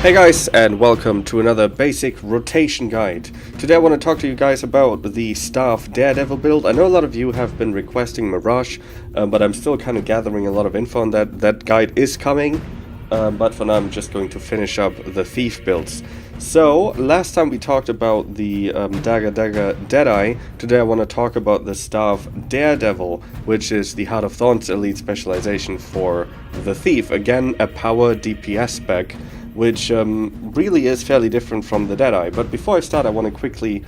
Hey guys, and welcome to another basic rotation guide. Today I want to talk to you guys about the staff Daredevil build. I know a lot of you have been requesting Mirage, but I'm still kind of gathering a lot of info on that. That guide is coming, but for now I'm just going to finish up the Thief builds. So, last time we talked about the Deadeye. Today I want to talk about the staff Daredevil, which is the Heart of Thorns elite specialization for the Thief. Again, a power DPS spec, which really is fairly different from the Deadeye. But before I start, I want to quickly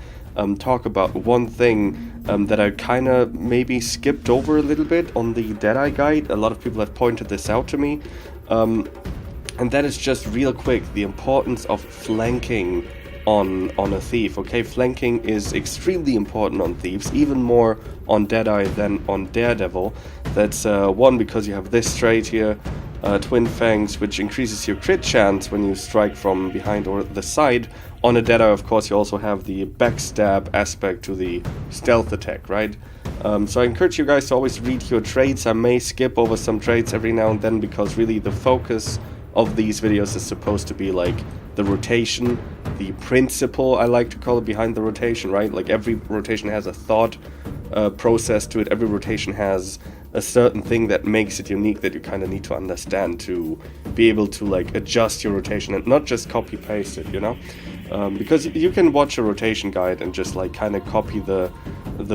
talk about one thing that I kind of maybe skipped over a little bit on the Deadeye guide. A lot of people have pointed this out to me. And that is just real quick, the importance of flanking on a thief. Okay, flanking is extremely important on thieves, even more on Deadeye than on Daredevil. That's one, because you have this trait here, Twin Fangs, which increases your crit chance when you strike from behind or the side. On a Deadeye, of course, you also have the backstab aspect to the stealth attack, right? So I encourage you guys to always read your traits. I may skip over some traits every now and then, because really the focus of these videos is supposed to be like the rotation, the principle, I like to call it, behind the rotation, right? Like every rotation has a thought process to it. Every rotation has a certain thing that makes it unique that you kind of need to understand to be able to like adjust your rotation and not just copy paste it, you know? Because you can watch a rotation guide and just like kind of copy the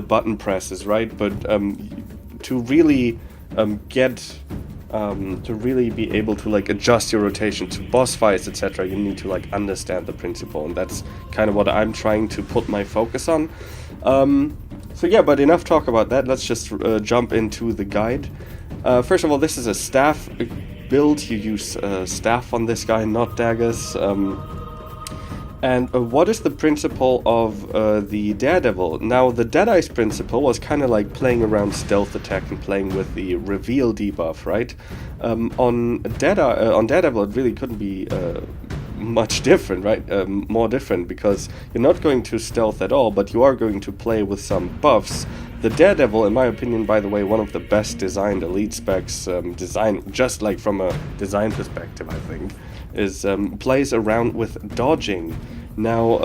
button presses, right? But to really to really be able to like adjust your rotation to boss fights, etc., you need to like understand the principle, and that's kind of what I'm trying to put my focus on. So yeah, but enough talk about that. Let's just jump into the guide. First of all, this is a staff build. You use staff on this guy, not daggers. And what is the principle of the Daredevil? Now, the Deadeye's principle was kind of like playing around stealth attack and playing with the reveal debuff, right? On Daredevil, it really couldn't be much different, right? More different, because you're not going to stealth at all, but you are going to play with some buffs. The Daredevil, in my opinion, by the way, one of the best designed elite specs, just like from a design perspective, I think, is plays around with dodging. Now,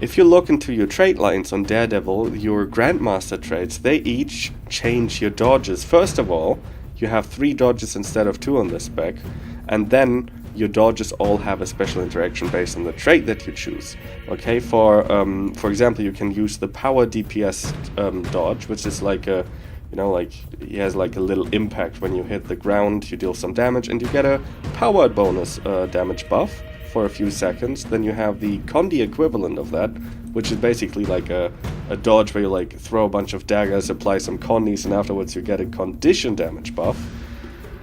if you look into your trait lines on Daredevil, your Grandmaster traits, they each change your dodges. First of all, you have 3 dodges instead of 2 on this spec, and then your dodges all have a special interaction based on the trait that you choose. Okay, for example, you can use the power DPS dodge, which is like a, you know, like he has like a little impact when you hit the ground, you deal some damage, and you get a powered bonus damage buff for a few seconds. Then you have the Condi equivalent of that, which is basically like a dodge where you like throw a bunch of daggers, apply some Condis, and afterwards you get a condition damage buff.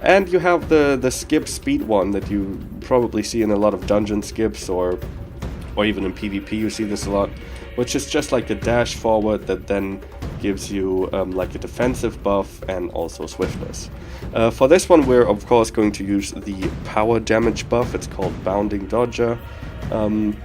And you have the skip speed one that you probably see in a lot of dungeon skips, or even in PvP you see this a lot, which is just like a dash forward that then gives you like a defensive buff and also swiftness. For this one, we're of course going to use the power damage buff. It's called Bounding Dodger. And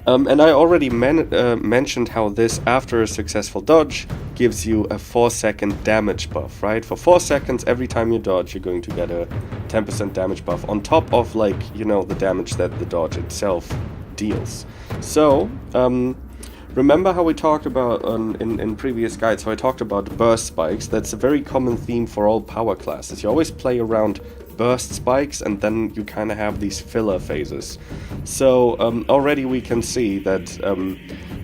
I already mentioned how this, after a successful dodge, gives you a 4-second damage buff, right? For 4 seconds, every time you dodge, you're going to get a 10% damage buff on top of, like, you know, the damage that the dodge itself deals. So, remember how we talked about in previous guides, how I talked about burst spikes? That's a very common theme for all power classes. You always play around burst spikes, and then you kind of have these filler phases. So already we can see that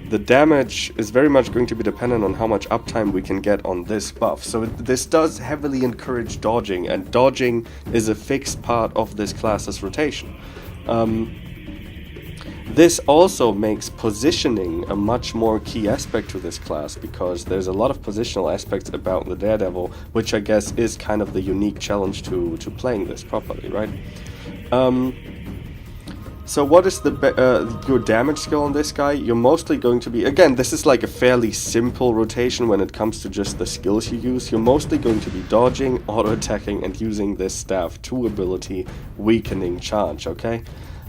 the damage is very much going to be dependent on how much uptime we can get on this buff. So this does heavily encourage dodging, and dodging is a fixed part of this class's rotation. This also makes positioning a much more key aspect to this class, because there's a lot of positional aspects about the Daredevil, which I guess is kind of the unique challenge to playing this properly, right? So what is your damage skill on this guy? You're mostly going to be, again, this is like a fairly simple rotation when it comes to just the skills you use. You're mostly going to be dodging, auto-attacking, and using this staff 2 ability, Weakening Charge, okay?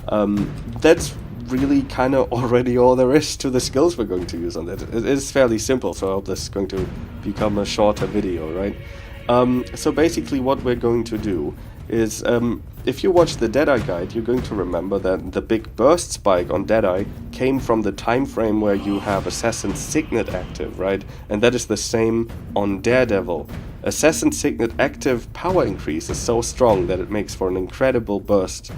That's really kind of already all there is to the skills we're going to use on that. It is fairly simple, so I hope this is going to become a shorter video, right? So basically what we're going to do is, if you watch the Deadeye guide, you're going to remember that the big burst spike on Deadeye came from the time frame where you have Assassin Signet active, right? And that is the same on Daredevil. Assassin Signet active power increase is so strong that it makes for an incredible burst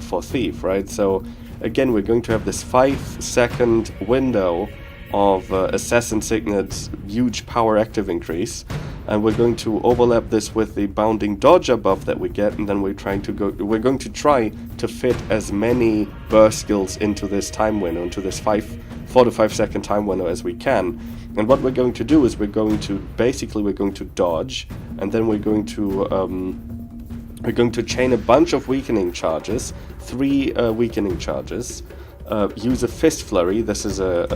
for Thief, right? So again, we're going to have this 5-second window of Assassin Signet's huge power active increase, and we're going to overlap this with the bounding dodger buff that we get, and then we're going to try to fit as many burst skills into this time window, into this 4 to 5 second time window as we can. And what we're going to do is we're going to dodge, and then we're going to chain a bunch of weakening charges, 3 weakening charges. Use a fist flurry. This is a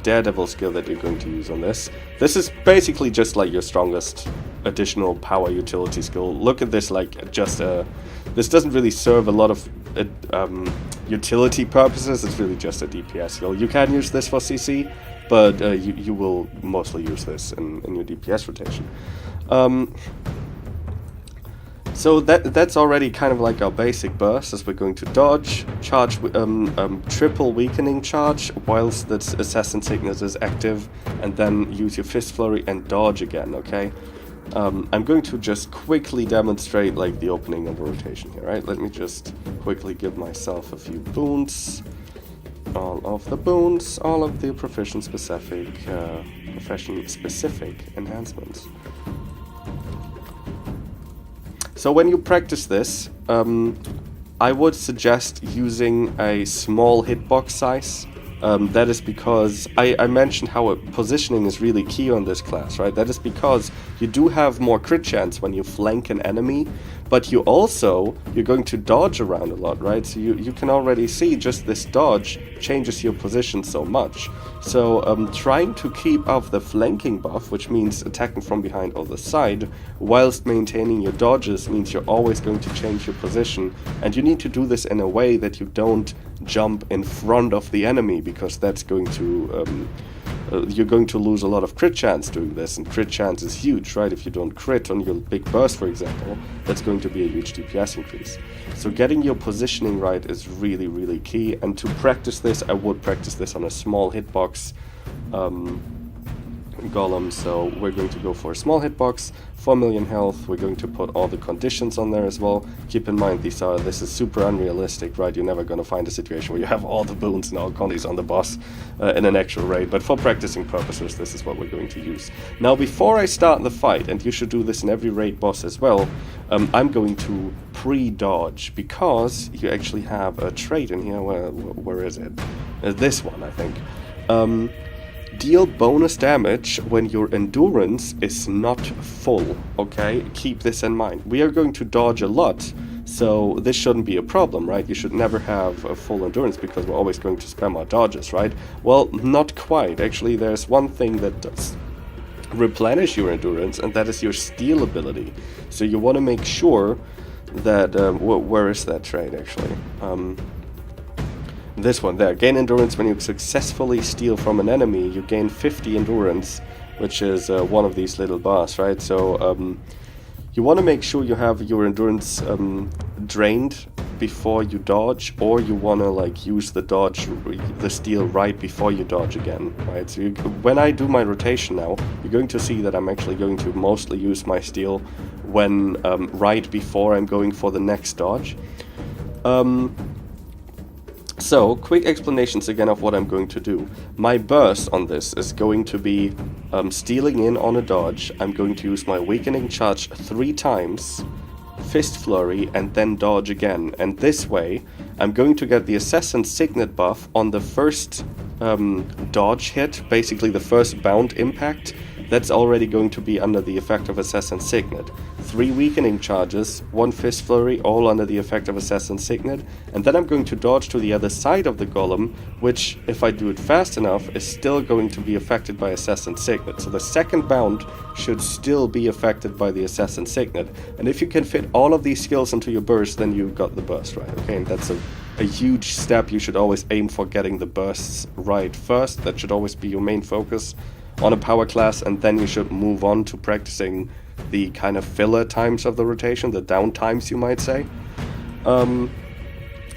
Daredevil skill that you're going to use on this. This is basically just like your strongest additional power utility skill. Look at this like just this doesn't really serve a lot of utility purposes. It's really just a DPS skill. You can use this for CC, but you will mostly use this in your DPS rotation. So that's already kind of like our basic burst, as we're going to dodge, charge, triple weakening charge whilst that Assassin Signet is active, and then use your fist flurry and dodge again, okay? I'm going to just quickly demonstrate like the opening of the rotation here, right? Let me just quickly give myself a few boons. All of the boons, all of the profession-specific enhancements. So when you practice this, I would suggest using a small hitbox size. That is because I mentioned how positioning is really key on this class, right? That is because you do have more crit chance when you flank an enemy, but you're going to dodge around a lot, right? So you can already see just this dodge changes your position so much. So trying to keep up the flanking buff, which means attacking from behind or the side, whilst maintaining your dodges, means you're always going to change your position, and you need to do this in a way that you don't jump in front of the enemy, because that's going to you're going to lose a lot of crit chance doing this, and crit chance is huge, right? If you don't crit on your big burst, for example, that's going to be a huge DPS increase. So getting your positioning right is really, really key, and to practice this, I would practice this on a small hitbox golem. So we're going to go for a small hitbox, 4 million health. We're going to put all the conditions on there as well. Keep in mind, this is super unrealistic, right? You're never going to find a situation where you have all the boons and all condies on the boss in an actual raid, but for practicing purposes, this is what we're going to use. Now, before I start the fight, and you should do this in every raid boss as well, I'm going to pre-dodge, because you actually have a trait in here. Where is it? This one, I think. Deal bonus damage when your endurance is not full, okay? Keep this in mind. We are going to dodge a lot, so this shouldn't be a problem, right? You should never have a full endurance, because we're always going to spam our dodges, right? Well, not quite. Actually, there's one thing that does replenish your endurance, and that is your steal ability. So you want to make sure that... where is that trait, actually? This one there. Gain endurance when you successfully steal from an enemy. You gain 50 endurance, which is one of these little bars, right? So you want to make sure you have your endurance drained before you dodge, or you want to like use the steal right before you dodge again, right? So when I do my rotation now, you're going to see that I'm actually going to mostly use my steal when right before I'm going for the next dodge. So, quick explanations again of what I'm going to do. My burst on this is going to be stealing in on a dodge. I'm going to use my weakening charge 3 times, fist flurry, and then dodge again. And this way, I'm going to get the Assassin Signet buff on the first dodge hit, basically the first bound impact. That's already going to be under the effect of Assassin Signet. 3 weakening charges, 1 fist flurry, all under the effect of Assassin Signet, and then I'm going to dodge to the other side of the golem, which, if I do it fast enough, is still going to be affected by Assassin Signet. So the second bound should still be affected by the Assassin Signet. And if you can fit all of these skills into your burst, then you've got the burst right, okay? And that's a huge step. You should always aim for getting the bursts right first. That should always be your main focus on a power class, and then you should move on to practicing the kind of filler times of the rotation, the down times you might say.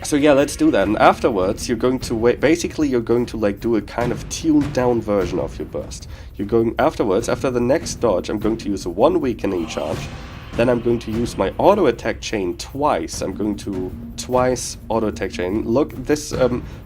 So yeah, let's do that. And afterwards, you're going to basically you're going to like do a kind of tuned down version of your burst. You're going afterwards, after the next dodge, I'm going to use a 1 weakening charge. Then I'm going to use my auto attack chain twice. I'm going to twice auto attack chain. Look, this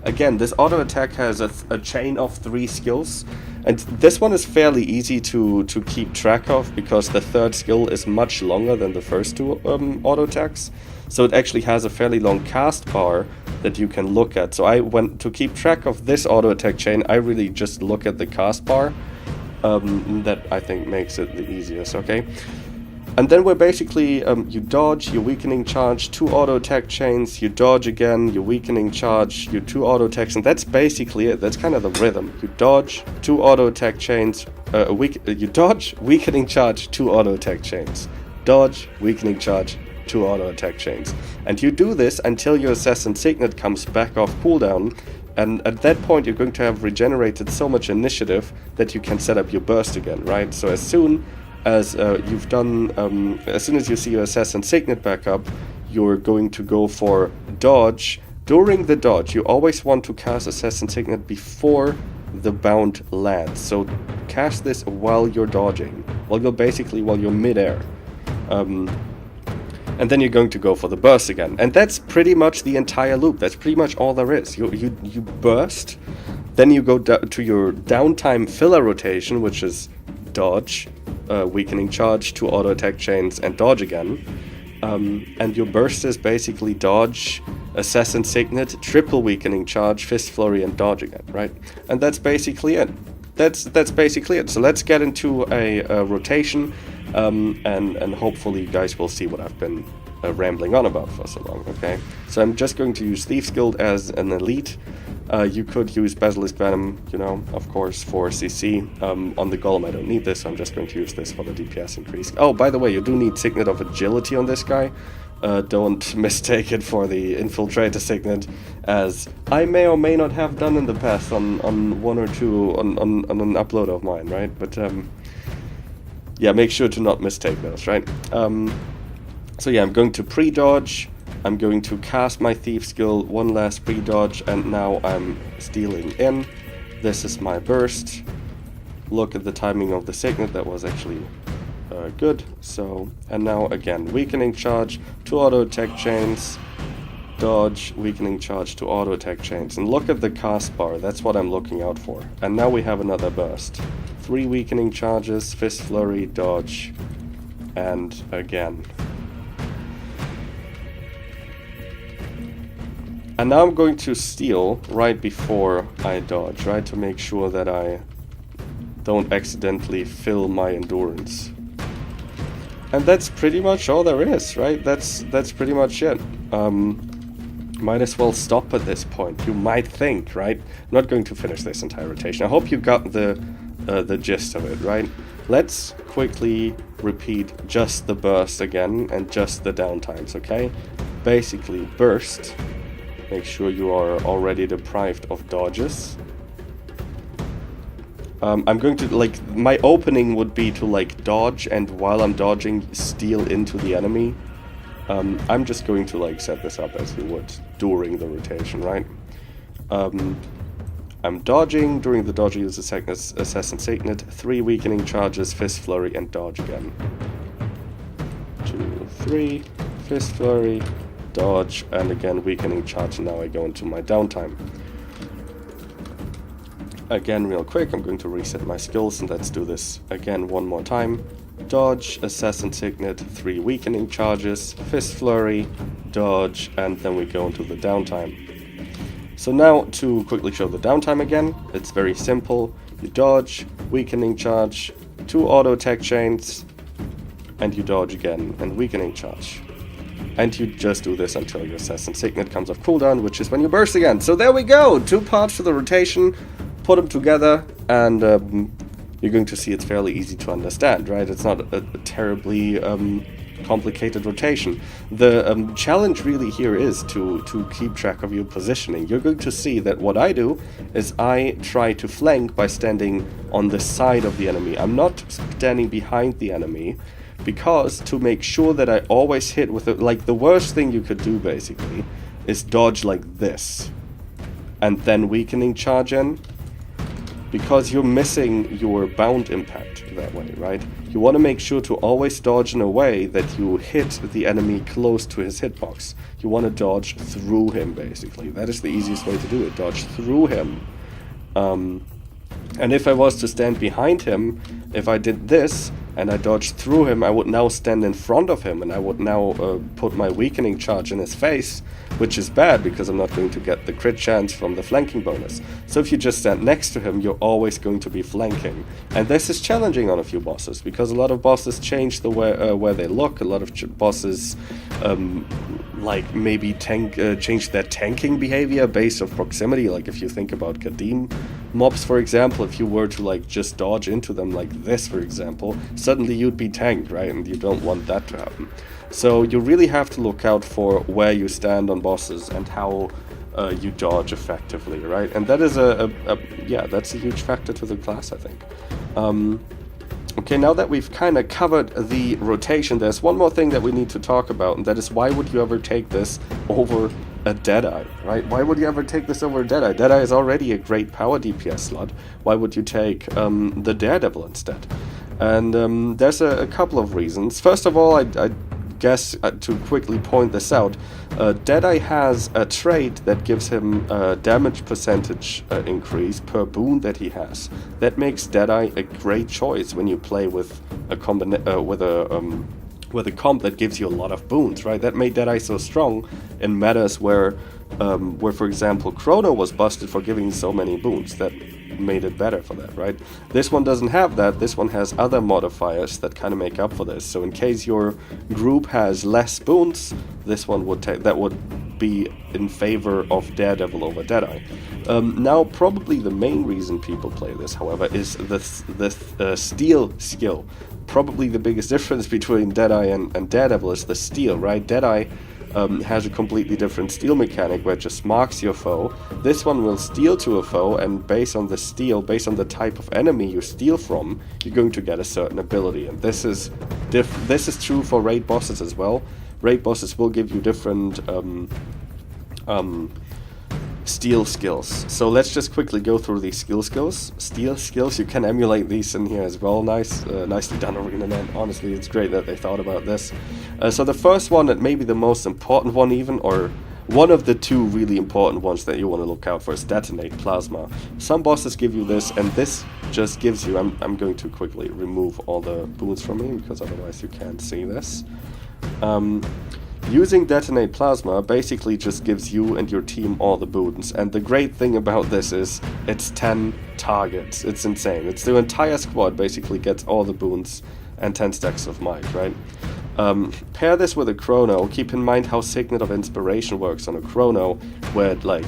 again, this auto attack has a chain of 3 skills, and this one is fairly easy to keep track of because the third skill is much longer than the first 2 auto attacks. So it actually has a fairly long cast bar that you can look at. So to keep track of this auto attack chain, I really just look at the cast bar. That I think makes it the easiest. Okay. And then we're basically, you dodge, your weakening charge, 2 auto attack chains, you dodge again, your weakening charge, your 2 auto attacks, and that's basically it. That's kind of the rhythm. You dodge, 2 auto attack chains, you dodge, weakening charge, 2 auto attack chains. Dodge, weakening charge, 2 auto attack chains. And you do this until your Assassin Signet comes back off cooldown, and at that point you're going to have regenerated so much initiative that you can set up your burst again, right? So as soon as you've done, as soon as you see your Assassin Signet back up, you're going to go for dodge. During the dodge, you always want to cast Assassin Signet before the bound lands. So cast this while you're dodging, while you're midair. And then you're going to go for the burst again. And that's pretty much the entire loop. That's pretty much all there is. You burst, then you go to your downtime filler rotation, which is dodge, weakening charge, 2 auto attack chains, and dodge again. And your burst is basically dodge, Assassin Signet, triple weakening charge, fist flurry, and dodge again, right? And that's basically it. That's basically it. So let's get into a rotation, and hopefully you guys will see what I've been rambling on about for so long. Okay, so I'm just going to use Thieves Guild as an elite. You could use Basilisk Venom, of course, for CC. On the Golem I don't need this, so I'm just going to use this for the DPS increase. Oh, by the way, you do need Signet of Agility on this guy. Don't mistake it for the Infiltrator Signet, as I may or may not have done in the past on 1 or 2 on an upload of mine, right? But yeah, make sure to not mistake those, right? So yeah, I'm going to pre-dodge. I'm going to cast my Thief skill, 1 last pre-dodge, and now I'm stealing in. This is my burst. Look at the timing of the Signet, that was actually good. So, and now again, weakening charge, 2 auto attack chains, dodge, weakening charge, 2 auto attack chains. And look at the cast bar, that's what I'm looking out for. And now we have another burst. 3 weakening charges, fist flurry, dodge, and again. And now I'm going to steal right before I dodge, right, to make sure that I don't accidentally fill my endurance. And that's pretty much all there is, right? That's pretty much it. Might as well stop at this point, you might think, right? I'm not going to finish this entire rotation. I hope you got the gist of it, right? Let's quickly repeat just the burst again and just the downtimes, okay? Basically, burst. Make sure you are already deprived of dodges. I'm going to, my opening would be to, dodge, and while I'm dodging, steal into the enemy. I'm just going to, set this up as you would during the rotation, right? I'm dodging. During the dodge, I use Assassin Signet, 3 weakening charges, Fist Flurry, and dodge again. 2, 3, Fist Flurry, dodge, and again weakening charge. Now I go into my downtime. Again, real quick, I'm going to reset my skills, and let's do this again one more time. Dodge, Assassin Signet, 3 weakening charges, Fist Flurry, dodge, and then we go into the downtime. So now, to quickly show the downtime again, it's very simple. You dodge, weakening charge, 2 auto attack chains, and you dodge again, and weakening charge. And you just do this until your Assassin Signet comes off cooldown, which is when you burst again. So there we go! 2 parts to the rotation, put them together, and you're going to see it's fairly easy to understand, right? It's not a terribly complicated rotation. The challenge really here is to keep track of your positioning. You're going to see that what I do is I try to flank by standing on the side of the enemy. I'm not standing behind the enemy. because to make sure that I always hit with it, like the worst thing you could do basically is dodge like this and then weakening charge in, because you're missing your bound impact that way, right? You want to make sure to always dodge in a way that you hit the enemy close to his hitbox. You want to dodge through him, basically. That is the easiest way to do it, dodge through him. And if I was to stand behind him, if I did this and I dodged through him, I would now stand in front of him and I would now put my weakening charge in his face, which is bad because I'm not going to get the crit chance from the flanking bonus. So if you just stand next to him, you're always going to be flanking. And this is challenging on a few bosses, because a lot of bosses change the way where they look. A lot of bosses like maybe change their tanking behavior based on proximity. Like if you think about Kadim mobs, for example, if you were to like just dodge into them like this, for example, suddenly you'd be tanked, right? And you don't want that to happen. So you really have to look out for where you stand on bosses and how you dodge effectively, right? And that is yeah, that's a huge factor to the class, I think. Okay, now that we've kind of covered the rotation, there's one more thing that we need to talk about, and that is, why would you ever take this over a Deadeye, right? Why would you ever take this over a Deadeye? Deadeye is already a great power DPS slot. Why would you take the Daredevil instead? And there's a couple of reasons. First of all, I guess to quickly point this out, Deadeye has a trait that gives him a damage percentage increase per boon that he has. That makes Deadeye a great choice when you play with a comp that gives you a lot of boons, right? That made Deadeye so strong in metas where for example, Chrono was busted for giving so many boons. That made it better for that, right? This one doesn't have that. This one has other modifiers that kind of make up for this. So in case your group has less boons, this one would be in favor of Daredevil over Deadeye. Now, probably the main reason people play this, however, is the steal skill. Probably the biggest difference between Deadeye and Daredevil is the steal, right? Deadeye has a completely different steal mechanic where it just marks your foe. This one will steal to a foe, and based on the steal, based on the type of enemy you steal from, you're going to get a certain ability. And this is true for raid bosses as well. Raid bosses will give you different steal skills. So let's just quickly go through these steal skills. You can emulate these in here as well. Nicely done, Arena Man. Honestly, it's great that they thought about this. So the first one, that may be the most important one even, or one of the two really important ones that you want to look out for, is Detonate Plasma. Some bosses give you this, and this just gives you... I'm going to quickly remove all the boons from me, because otherwise you can't see this. Using Detonate Plasma basically just gives you and your team all the boons, and the great thing about this is it's 10 targets. It's insane. It's the entire squad basically gets all the boons and 10 stacks of might, right? Pair this with a Chrono. Keep in mind how Signet of Inspiration works on a Chrono, where it like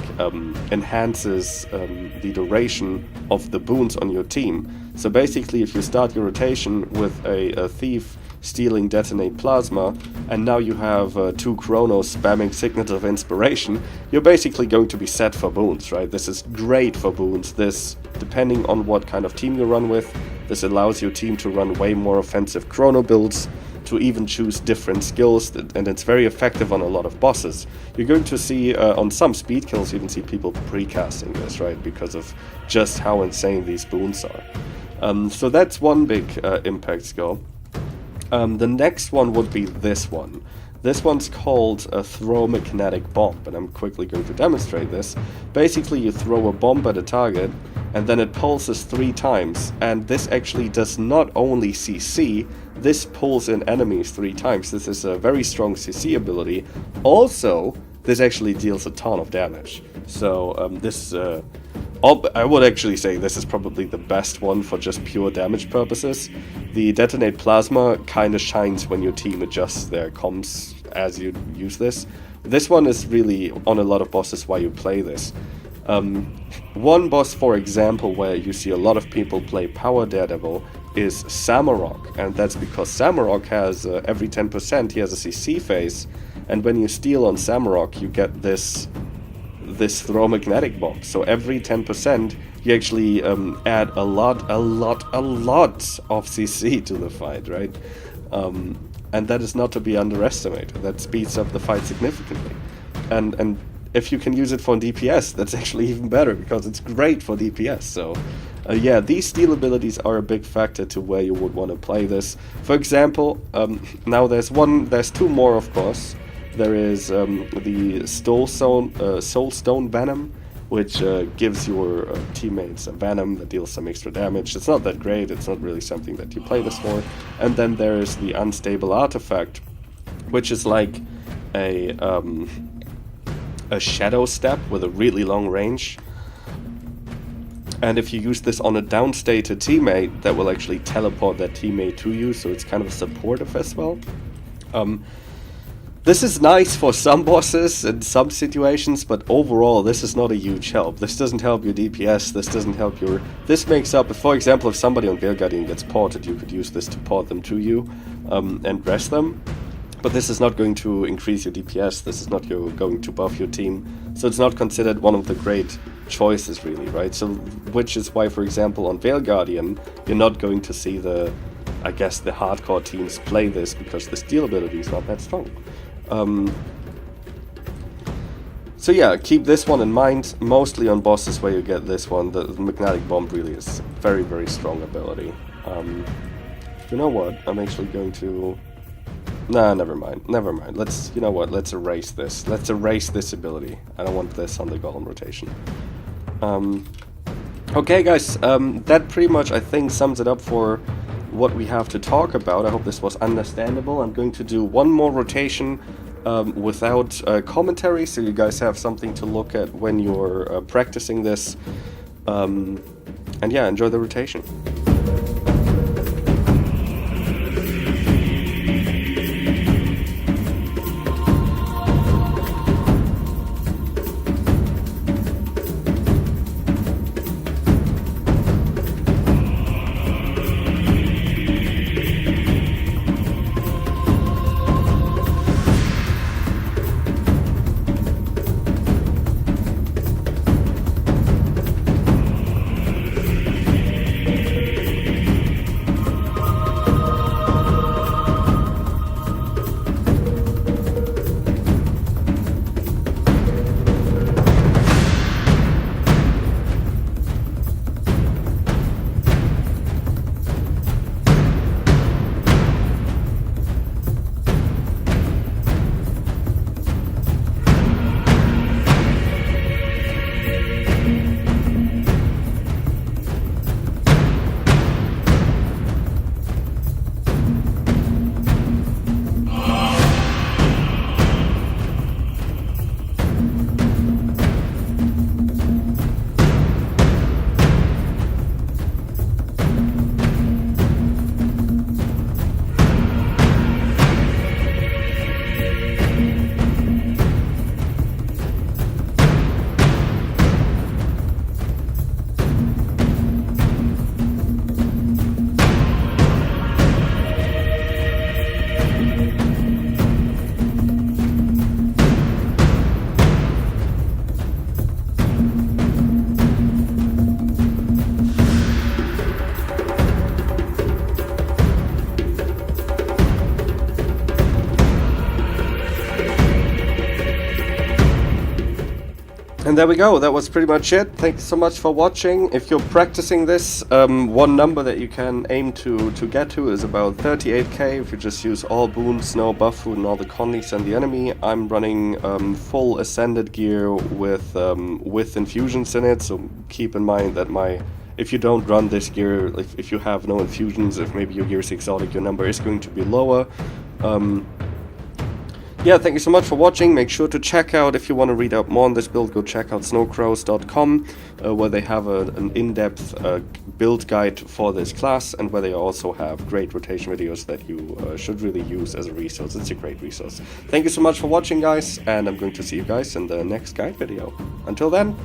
enhances the duration of the boons on your team. So basically, if you start your rotation with a Thief stealing Detonate Plasma, and now you have 2 Chronos spamming Signet of Inspiration, you're basically going to be set for boons, right? This is great for boons. This, depending on what kind of team you run with, this allows your team to run way more offensive Chrono builds, to even choose different skills, and it's very effective on a lot of bosses. You're going to see on some speed kills, you even see people precasting this, right? Because of just how insane these boons are. So that's one big impact skill. The next one would be this one. This one's called a Throw Magnetic Bomb, and I'm quickly going to demonstrate this. Basically, you throw a bomb at a target, and then it pulses 3 times, and this actually does not only CC, this pulls in enemies 3 times. This is a very strong CC ability. Also, this actually deals a ton of damage. So I would actually say this is probably the best one for just pure damage purposes. The Detonate Plasma kind of shines when your team adjusts their comms as you use this. This one is really, on a lot of bosses, why you play this. One boss, for example, where you see a lot of people play Power Daredevil is Samurok, and that's because Samurok has, every 10% he has a CC phase, and when you steal on Samurok, you get this Throw Magnetic Bomb. So every 10% you actually add a lot of CC to the fight, right? And that is not to be underestimated. That speeds up the fight significantly. And if you can use it for DPS, that's actually even better, because it's great for DPS. So yeah, these steal abilities are a big factor to where you would want to play this. For example, now there's two more, of course. There is the Soulstone Venom, which gives your teammates a venom that deals some extra damage. It's not that great, it's not really something that you play this for. And then there is the Unstable Artifact, which is like a shadow step with a really long range. And if you use this on a downstated teammate, that will actually teleport that teammate to you, so it's kind of supportive as well. This is nice for some bosses in some situations, but overall this is not a huge help. This doesn't help your DPS, this doesn't help your... This makes up, for example, if somebody on Veil Guardian gets ported, you could use this to port them to you and rest them. But this is not going to increase your DPS, this is not going to buff your team, so it's not considered one of the great choices really, right? So, which is why, for example, on Veil Guardian, you're not going to see the hardcore teams play this, because the steal ability is not that strong. So yeah, keep this one in mind, mostly on bosses where you get this one. The Magnetic Bomb really is very, very strong ability. You know what, I'm actually going to... Nah, never mind. You know what, let's erase this. Let's erase this ability. I don't want this on the Golem rotation. Okay guys, that pretty much, I think, sums it up for what we have to talk about. I hope this was understandable. I'm going to do one more rotation without commentary, so you guys have something to look at when you're practicing this. And yeah, enjoy the rotation. And there we go, that was pretty much it. Thanks so much for watching. If you're practicing this, one number that you can aim to get to is about 38k if you just use all boons, no buff food and all the condies and the enemy. I'm running full ascended gear with infusions in it, so keep in mind that if you don't run this gear, if you have no infusions, if maybe your gear is exotic, your number is going to be lower. Yeah, thank you so much for watching. Make sure to check out, if you want to read up more on this build, go check out snowcrows.com, where they have an in-depth build guide for this class, and where they also have great rotation videos that you should really use as a resource. It's a great resource. Thank you so much for watching, guys, and I'm going to see you guys in the next guide video. Until then,